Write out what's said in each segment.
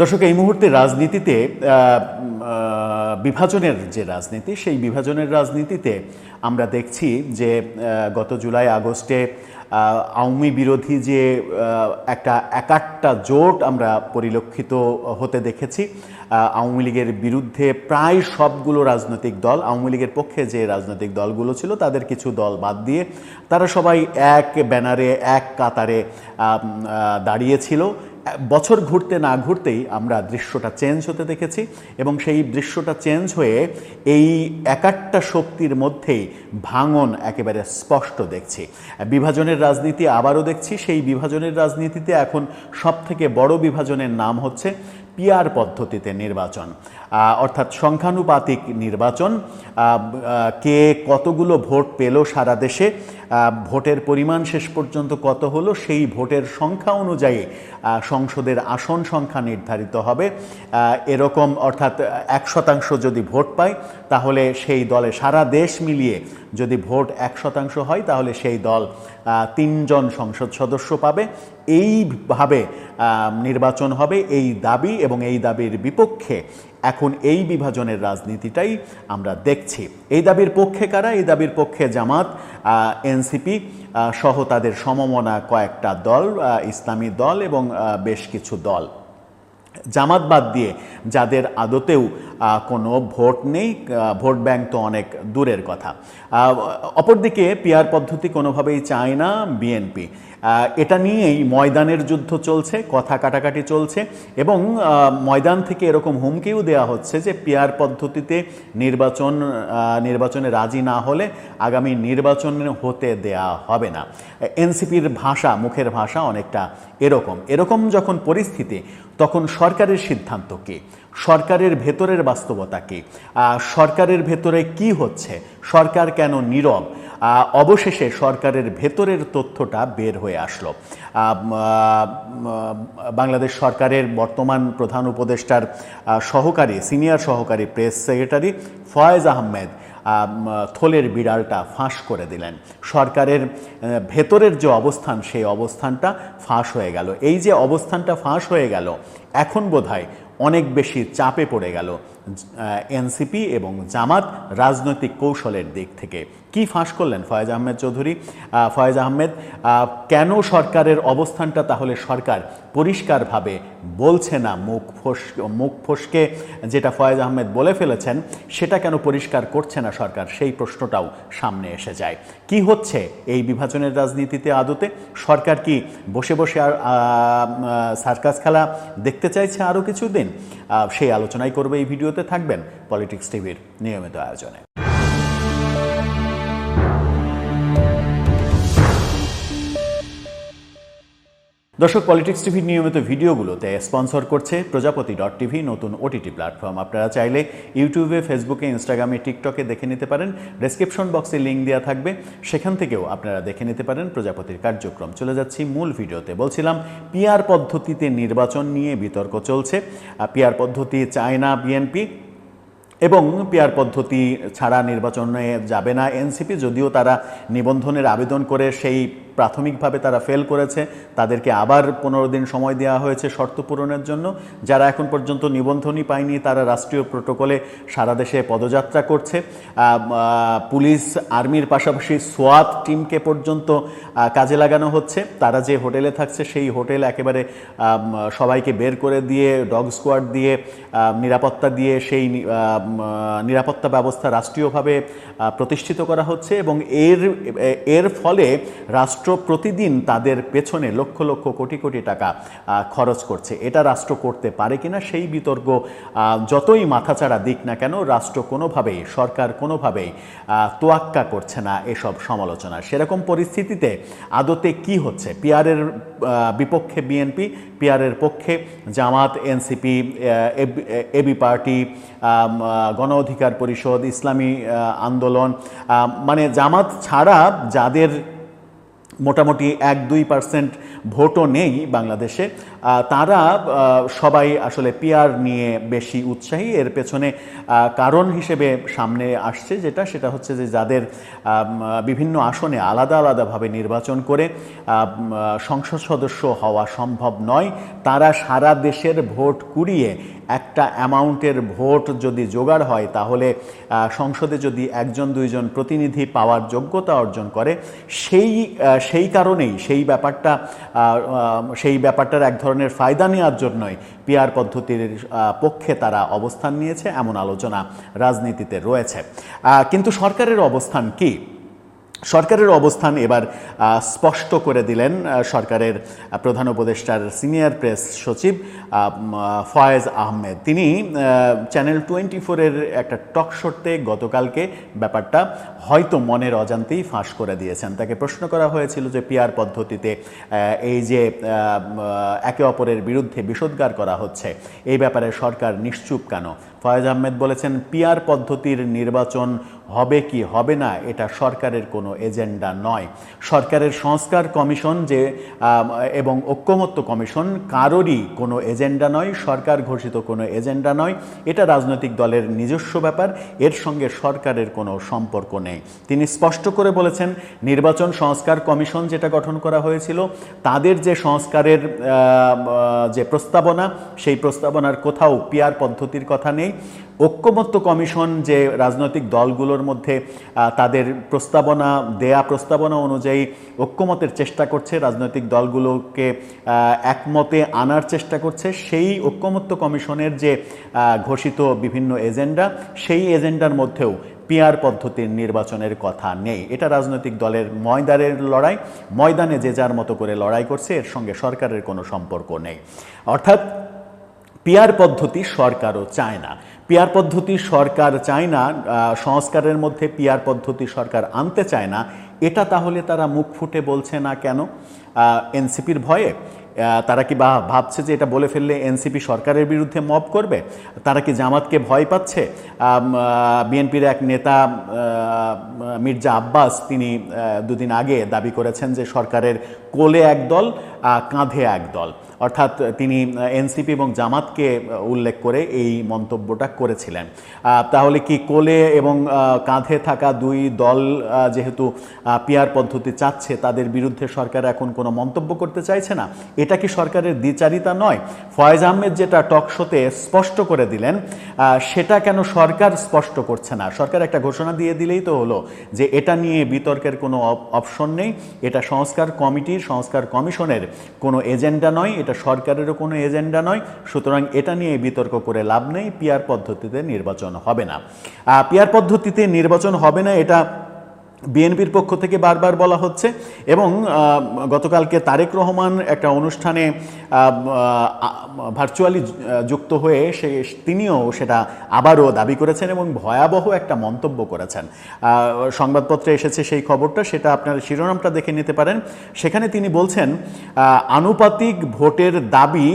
দর্শক, এই মুহূর্তে রাজনীতিতে বিভাজনের যে রাজনীতি, সেই বিভাজনের রাজনীতিতে আমরা দেখছি যে গত জুলাই আগস্টে আওয়ামী বিরোধী যে একাট্টা জোট আমরা পরিলক্ষিত হতে দেখেছি। আওয়ামী লীগের বিরুদ্ধে প্রায় সবগুলো রাজনৈতিক দল, আওয়ামী লীগের পক্ষে যে রাজনৈতিক দলগুলো ছিল তাদের কিছু দল বাদ দিয়ে তারা সবাই এক ব্যানারে এক কাতারে দাঁড়িয়েছিল। বছর ঘুরতে না ঘুরতেই আমরা দৃশ্যটা চেঞ্জ হতে দেখেছি এবং সেই দৃশ্যটা চেঞ্জ হয়ে এই একাট্টা শক্তির মধ্যেই ভাঙন একেবারে স্পষ্ট দেখছি। বিভাজনের রাজনীতি আবারও দেখছি। সেই বিভাজনের রাজনীতিতে এখন সবথেকে বড় বিভাজনের নাম হচ্ছে পিআর পদ্ধতিতে নির্বাচন, অর্থাৎ সংখ্যানুপাতিক নির্বাচন। কে কতগুলো ভোট পেল সারা দেশে, ভোটের পরিমাণ শেষ পর্যন্ত কত হলো, সেই ভোটের সংখ্যা অনুযায়ী সংসদের আসন সংখ্যা নির্ধারিত হবে। এরকম, অর্থাৎ 1% যদি ভোট পায় তাহলে সেই দলে, সারা দেশ মিলিয়ে যদি ভোট 1% হয় তাহলে সেই দল 3 জন সংসদ সদস্য পাবে। এইভাবে নির্বাচন হবে, এই দাবি এবং এই দাবির বিপক্ষে এখন এই বিভাজনের রাজনীতিটাই আমরা দেখছি। এই দাবির পক্ষে কারা? এই দাবির পক্ষে জামাত, এনসিপি সহ তাদের সমমনা কয়েকটা দল, ইসলামী দল এবং বেশ কিছু দল। জামাত বাদ দিয়ে যাদের আদতেও কোনো ভোট নেই, ভোট ব্যাংক তো অনেক দূরের কথা। অপরদিকে পিআর পদ্ধতি কোনোভাবেই চায় না বিএনপি। এটা নিয়েই ময়দানের যুদ্ধ চলছে, কথা কাটাকাটি চলছে এবং ময়দান থেকে এরকম হুমকিও দেওয়া হচ্ছে যে পিআর পদ্ধতিতে নির্বাচনে রাজি না হলে আগামী নির্বাচন হতে দেয়া হবে না। এনসিপির ভাষা, মুখের ভাষা অনেকটা এরকম যখন পরিস্থিতি, তখন সরকারের সিদ্ধান্ত কী, সরকারের ভেতরের বাস্তবতা কী, সরকারের ভেতরে কি হচ্ছে, সরকার কেন নীরব? অবশেষে সরকারের ভেতরের তথ্যটা বের হয়ে আসলো। বাংলাদেশ সরকারের বর্তমান প্রধান উপদেষ্টার সিনিয়র সহকারী প্রেস সেক্রেটারি ফয়েজ আহমেদ থলের বিড়ালটা ফাঁস করে দিলেন। সরকারের ভেতরের যে অবস্থান, সেই অবস্থানটা ফাঁস হয়ে গেল। এই যে অবস্থানটা ফাঁস হয়ে গেল, এখন বোধহয় অনেক বেশি চাপে পড়ে গেল এনসিপি এবং জামাত রাজনৈতিক কৌশলের দিক থেকে। কি ফাঁস করলেন ফয়েজ আহমেদ চৌধুরী? ফয়েজ আহমেদ কেন সরকারের অবস্থানটা তাহলে সরকার পরিষ্কারভাবে বলছে না, মুখ ফসকে যেটা ফয়েজ আহমেদ বলে ফেলেছেন সেটা কেন পরিষ্কার করছে না সরকার, সেই প্রশ্নটাও সামনে এসে যায়। কি হচ্ছে এই বিভাজনের রাজনীতিতে আদতে? সরকার কি বসে বসে আর সার্কাস খেলা দেখতে চাইছে আরও কিছুদিন? সেই আলোচনাই করবে এই ভিডিওতে। থাকবেন পলিটিক্স টিভির নিয়মিত আয়োজনে। দর্শক, পলিটিক্স টিভির নিয়মিত ভিডিওগুলোতে স্পন্সর করছে প্রজাপতি.tv, নতুন ওটিটি প্ল্যাটফর্ম। আপনারা চাইলে ইউটিউবে, ফেসবুকে, ইনস্টাগ্রামে, টিকটকে দেখে নিতে পারেন। ডেসক্রিপশন বক্সে লিঙ্ক দেওয়া থাকবে, সেখান থেকেও আপনারা দেখে নিতে পারেন প্রজাপতির কার্যক্রম। চলে যাচ্ছি মূল ভিডিওতে। বলছিলাম, পিআর পদ্ধতিতে নির্বাচন নিয়ে বিতর্ক চলছে। পিআর পদ্ধতি চায় না বিএনপি এবং পিআর পদ্ধতি ছাড়া নির্বাচনে যাবে না এনসিপি। যদিও তারা নিবন্ধনের আবেদন করে সেই প্রাথমিকভাবে তারা ফেল করেছে, তাদেরকে আবার 15 দিন সময় দেওয়া হয়েছে শর্ত পূরণের জন্য। যারা এখন পর্যন্ত নিবন্ধনই পায়নি তারা রাষ্ট্রীয় প্রোটোকলে সারা দেশে পদযাত্রা করছে। পুলিশ, আর্মির পাশাপাশি সোয়াত টিমকে পর্যন্ত কাজে লাগানো হচ্ছে। তারা যে হোটেলে থাকছে সেই হোটেল একেবারে সবাইকে বের করে দিয়ে, ডগ স্কোয়াড দিয়ে, নিরাপত্তা দিয়ে সেই নিরাপত্তা ব্যবস্থা রাষ্ট্রীয়ভাবে প্রতিষ্ঠিত করা হচ্ছে এবং এর ফলে রাষ্ট্র প্রতিদিন তাদের পেছনে লক্ষ লক্ষ কোটি কোটি টাকা খরচ করছে। এটা রাষ্ট্র করতে পারে কিনা সেই বিতর্ক যতই মাথাচাড়া দিক না কেন, রাষ্ট্র কোনোভাবেই, সরকার কোনোভাবেই তোয়াক্কা করছে না এসব সমালোচনা। সেরকম পরিস্থিতিতে আদতে কি হচ্ছে? পিআরের বিপক্ষে বিএনপি, পিআরের পক্ষে জামাত, এনসিপি, এবি পার্টি, গণ অধিকার পরিষদ, ইসলামী আন্দোলন, মানে জামাত ছাড়া যাদের মোটামুটি 1-2% ভোটও নেই বাংলাদেশে, তারা সবাই আসলে পিআর নিয়ে বেশি উৎসাহী। এর পেছনে কারণ হিসেবে সামনে আসছে সেটা হচ্ছে যে যাদের বিভিন্ন আসনে আলাদা আলাদাভাবে নির্বাচন করে সংসদ সদস্য হওয়া সম্ভব নয়, তারা সারা দেশের ভোট কুড়িয়ে একটা অ্যামাউন্টের ভোট যদি জোগাড় হয় তাহলে সংসদে যদি একজন দুইজন প্রতিনিধি পাওয়ার যোগ্যতা অর্জন করে, সেই কারণেই সেই ব্যাপারটার এক ধরনের ফায়দা নেওয়ার জন্যই পিআর পদ্ধতির পক্ষে তারা অবস্থান নিয়েছে, এমন আলোচনা রাজনীতিতে রয়েছে। কিন্তু সরকারের অবস্থান কি? সরকারের অবস্থান এবার স্পষ্ট করে দিলেন সরকারের প্রধান উপদেষ্টার সিনিয়র প্রেস সচিব ফয়েজ আহমেদ। তিনি চ্যানেল 24-এর একটা টক শোতে গতকালকে ব্যাপারটা হয়তো মনের অজান্তেই ফাঁস করে দিয়েছেন। তাকে প্রশ্ন করা হয়েছিল যে পিআর পদ্ধতিতে এই যে একে অপরের বিরুদ্ধে বিষোদ্গার করা হচ্ছে, এই ব্যাপারে সরকার নিশ্চুপ কেন? ফয়েজ আহমেদ বলেছেন, পিআর পদ্ধতির নির্বাচন হবে কি হবে না এটা সরকারের কোনো এজেন্ডা নয়। সরকারের সংস্কার কমিশন এবং ঐক্যমত্য কমিশন কারোরই কোনো এজেন্ডা নয়, সরকার ঘোষিত কোনো এজেন্ডা নয়। এটা রাজনৈতিক দলের নিজস্ব ব্যাপার, এর সঙ্গে সরকারের কোনো সম্পর্ক নেই। তিনি স্পষ্ট করে বলেছেন, নির্বাচন সংস্কার কমিশন যেটা গঠন করা হয়েছিল তাদের যে সংস্কারের যে প্রস্তাবনা, সেই প্রস্তাবনার কোথাও পিআর পদ্ধতির কথা নেই। ঐক্যমত্য কমিশন যে রাজনৈতিক দলগুলোর মধ্যে তাদের প্রস্তাবনা অনুযায়ী ঐক্যমতের চেষ্টা করছে, রাজনৈতিক দলগুলোকে একমতে আনার চেষ্টা করছে, সেই ঐক্যমত্য কমিশনের যে ঘোষিত বিভিন্ন এজেন্ডা, সেই এজেন্ডার মধ্যেও পিআর পদ্ধতির নির্বাচনের কথা নেই। এটা রাজনৈতিক দলের লড়াই, ময়দানে যে যার মতো করে লড়াই করছে, এর সঙ্গে সরকারের কোনো সম্পর্ক নেই। অর্থাৎ পিআর পদ্ধতি সরকারও চায় না। পিআর পদ্ধতি সরকার চায় না, সংস্কারের মধ্যে পিআর পদ্ধতি সরকার আনতে চায় না। এটা তাহলে তারা মুখ ফুটে বলছে না কেন? এনসিপির ভয়ে? তারা কি ভাবছে যে এটা বলে ফেললে এনসিপি সরকারের বিরুদ্ধে মব করবে? তারা কি জামাতকে ভয় পাচ্ছে? বিএনপির এক নেতা মির্জা আব্বাস, তিনি দুদিন আগে দাবি করেছেন যে সরকারের কোলে এক দল, কাঁধে এক দল। অর্থাৎ তিনি এনসিপি এবং জামাতকে উল্লেখ করে এই মন্তব্যটা করেছিলেন। তাহলে কি কোলে এবং কাঁধে থাকা দুই দল যেহেতু পিআর পদ্ধতি চাচ্ছে, তাদের বিরুদ্ধে সরকার এখন কোনো মন্তব্য করতে চাইছে না? এটা কি সরকারের দ্বিচারিতা নয়? ফয়েজ আহমেদ যেটা টক শোতে স্পষ্ট করে দিলেন, সেটা কেন সরকার স্পষ্ট করছে না? সরকার একটা ঘোষণা দিয়ে দিলেই তো হলো যে এটা নিয়ে বিতর্কের কোনো অপশন নেই, এটা সংস্কার কমিশনের কোনো এজেন্ডা নয়, এটা সরকারেরও কোনো এজেন্ডা নয়, সুতরাং এটা নিয়ে বিতর্ক করে লাভ নেই, পিআর পদ্ধতিতে নির্বাচন হবে না। পিআর পদ্ধতিতে নির্বাচন হবে না এটা বিএনপির পক্ষ থেকে বারবার বলা হচ্ছে, এবং গতকালকে তারেক রহমান একটা অনুষ্ঠানে ভার্চুয়ালি যুক্ত হয়ে তিনিও সেটা আবারও দাবি করেছেন এবং ভয়াবহ একটা মন্তব্য করেছেন। সংবাদপত্রে এসেছে সেই খবরটা, সেটা আপনার শিরোনামটা দেখে নিতে পারেন। সেখানে তিনি বলছেন, আনুপাতিক ভোটের দাবি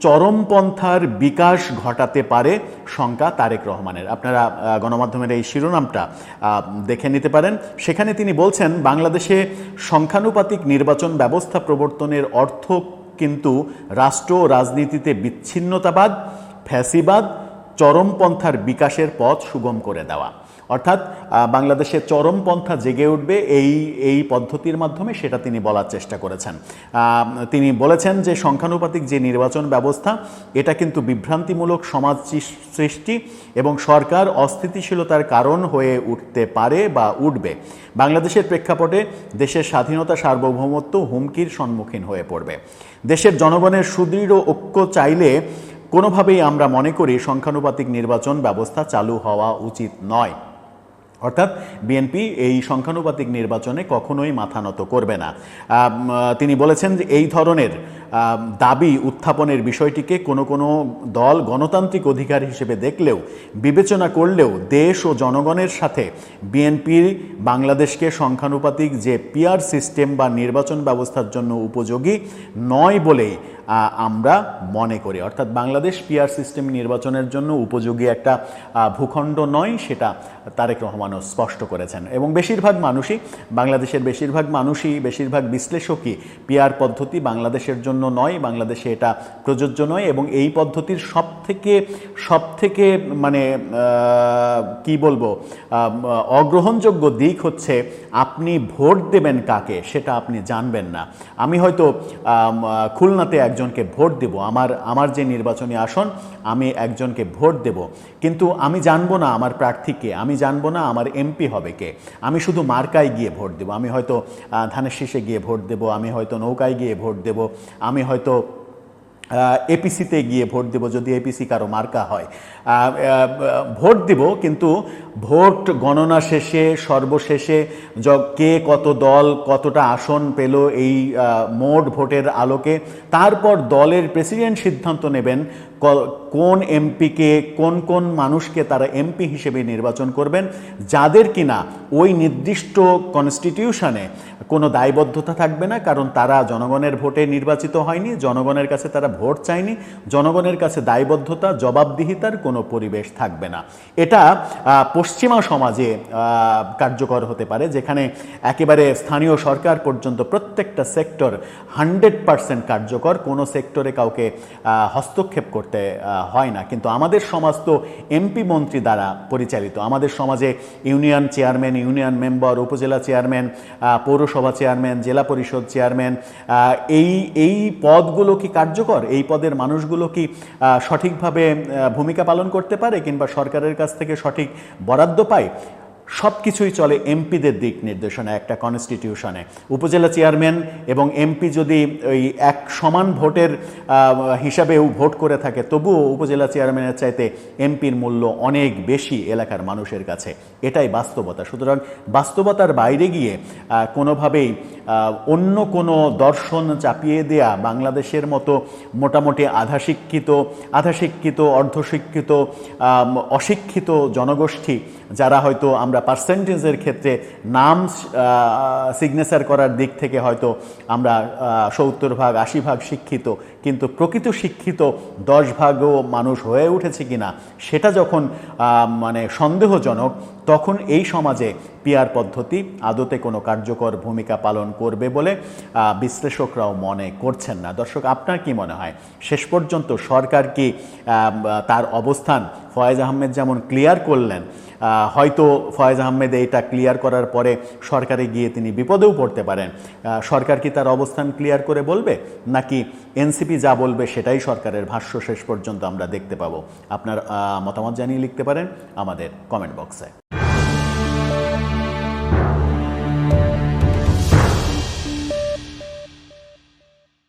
চরমপন্থার বিকাশ ঘটাতে পারে শঙ্কা তারেক রহমানের। আপনারা গণমাধ্যমের এই শিরোনামটা দেখে নিতে পারেন। সেখানে তিনি বলছেন, বাংলাদেশে সংখ্যানুপাতিক নির্বাচন ব্যবস্থা প্রবর্তনের অর্থ কিন্তু রাষ্ট্র রাজনীতিতে বিচ্ছিন্নতাবাদ, ফ্যাসিবাদ, চরমপন্থার বিকাশের পথ সুগম করে দেওয়া। অর্থাৎ বাংলাদেশে চরমপন্থা জেগে উঠবে এই পদ্ধতির মাধ্যমে, সেটা তিনি বলার চেষ্টা করেছেন। তিনি বলেছেন যে সংখ্যানুপাতিক যে নির্বাচন ব্যবস্থা, এটা কিন্তু বিভ্রান্তিমূলক সমাজ সৃষ্টি এবং সরকার অস্থিতিশীলতার কারণ হয়ে উঠতে পারে বা উঠবে। বাংলাদেশের প্রেক্ষাপটে দেশের স্বাধীনতা, সার্বভৌমত্ব হুমকির সম্মুখীন হয়ে পড়বে। দেশের জনগণের সুদৃঢ় ঐক্য চাইলে কোনোভাবেই আমরা মনে করি সংখ্যানুপাতিক নির্বাচন ব্যবস্থা চালু হওয়া উচিত নয়। অর্থাৎ বিএনপি এই সংখ্যানুপাতিক নির্বাচনে কখনোই মাথা নত করবে না। তিনি বলেছেন যে এই ধরনের দাবি উত্থাপনের বিষয়টিকে কোনো দল গণতান্ত্রিক অধিকার হিসেবে দেখলেও, বিবেচনা করলেও দেশ ও জনগণের সাথে বিএনপির বাংলাদেশকে সংখ্যানুপাতিক যে পিআর সিস্টেম বা নির্বাচন ব্যবস্থার জন্য উপযোগী নয় বলেই আমরা মনে করি। অর্থাৎ বাংলাদেশ পিআর সিস্টেম নির্বাচনের জন্য উপযোগী একটা ভূখণ্ড নয়, সেটা তারেক রহমানও স্পষ্ট করেছেন। এবং বাংলাদেশের বেশিরভাগ মানুষই, বেশিরভাগ বিশ্লেষকই পিআর পদ্ধতি বাংলাদেশের জন্য নয়, বাংলাদেশে এটা প্রযোজ্য নয়, এবং এই পদ্ধতির সবথেকে মানে কি বলবো অগ্রহণযোগ্য দিক হচ্ছে আপনি ভোট দেবেন কাকে সেটা আপনি জানবেন না। আমি হয়তো খুলনাতে একজনকে ভোট দেব, আমার যে নির্বাচনী আসন, আমি একজনকে ভোট দেব, কিন্তু আমি জানবো না আমার প্রার্থীকে, আমি জানবো না আমার এমপি হবে কে। আমি শুধু মার্কায় গিয়ে ভোট দেব, আমি হয়তো ধানের শীষে গিয়ে ভোট দেব, আমি হয়তো নৌকায় গিয়ে ভোট দেব, আমি হয়তো এপিসিতে গিয়ে ভোট দেব যদি এপিসি কারো মার্কা হয়, ভোট দিব। কিন্তু ভোট গণনা শেষে সর্বশেষে কে কত দল কতটা আসন পেল এই মোট ভোটের আলোকে তারপর দলের প্রেসিডেন্ট সিদ্ধান্ত নেবেন কোন এমপিকে, কোন মানুষকে তারা এমপি হিসেবে নির্বাচন করবেন, যাদের কিনা ওই নির্দিষ্ট কনস্টিটিউশনে কোনো দায়বদ্ধতা থাকবে না, কারণ তারা জনগণের ভোটে নির্বাচিত হয়নি, জনগণের কাছে তারা ভোট চায়নি, জনগণের কাছে দায়বদ্ধতা জবাবদিহিতার কোনো পরিবেশ থাকবে না। এটা পশ্চিমা সমাজে কার্যকর হতে পারে, যেখানে একেবারে স্থানীয় সরকার পর্যন্ত প্রত্যেকটা সেক্টর 100% কার্যকর, কোনো সেক্টরে কাউকে হস্তক্ষেপ করতে হয় না। কিন্তু আমাদের সমাজ তো এমপি মন্ত্রী দ্বারা পরিচালিত। আমাদের সমাজে ইউনিয়ন চেয়ারম্যান, ইউনিয়ন মেম্বার, উপজেলা চেয়ারম্যান, পৌরসভা চেয়ারম্যান, জেলা পরিষদ চেয়ারম্যান, এই পদগুলো কি কার্যকর? এই পদের মানুষগুলো কি সঠিকভাবে ভূমিকা পালন করতে পারে কিংবা সরকারের কাছ থেকে সঠিক বরাদ্দ পায়? সব কিছুই চলে এমপিদের দিক নির্দেশনা একটা কনস্টিটিউশনে। উপজেলা চেয়ারম্যান এবং এমপি যদি ওই এক সমান ভোটের হিসাবেও ভোট করে থাকে, তবুও উপজেলা চেয়ারম্যানের চাইতে এমপির মূল্য অনেক বেশি এলাকার মানুষের কাছে। এটাই বাস্তবতা। সুতরাং বাস্তবতার বাইরে গিয়ে কোনোভাবেই অন্য কোনো দর্শন চাপিয়ে দেয়া বাংলাদেশের মতো মোটামুটি আধাশিক্ষিত অর্ধশিক্ষিত অশিক্ষিত জনগোষ্ঠী, যারা হয়তো আমরা পার্সেন্টেজের ক্ষেত্রে নাম সিগনেচার করার দিক থেকে হয়তো আমরা 70% 80% শিক্ষিত, কিন্তু প্রকৃত শিক্ষিত 10%ও মানুষ হয়ে উঠেছে কিনা সেটা যখন মানে সন্দেহজনক, তখন এই সমাজে পিআর পদ্ধতি আদতে কোনো কার্যকর ভূমিকা পালন করবে বলে বিশ্লেষকরাও মনে করছেন না। দর্শক, আপনার কি মনে হয় শেষ পর্যন্ত সরকার কি তার অবস্থান ফয়েজ আহমেদ যেমন ক্লিয়ার করলেন, হয়তো ফয়েজ আহমেদ এইটা ক্লিয়ার করার পরে সরকারে গিয়ে তিনি বিপদেও পড়তে পারেন, সরকার কি তার অবস্থান ক্লিয়ার করে বলবে, নাকি এনসিপি যা বলবে সেটাই সরকারের ভাষ্য শেষ পর্যন্ত আমরা দেখতে পাবো? আপনার মতামত জানিয়ে লিখতে পারেন আমাদের কমেন্ট বক্সে।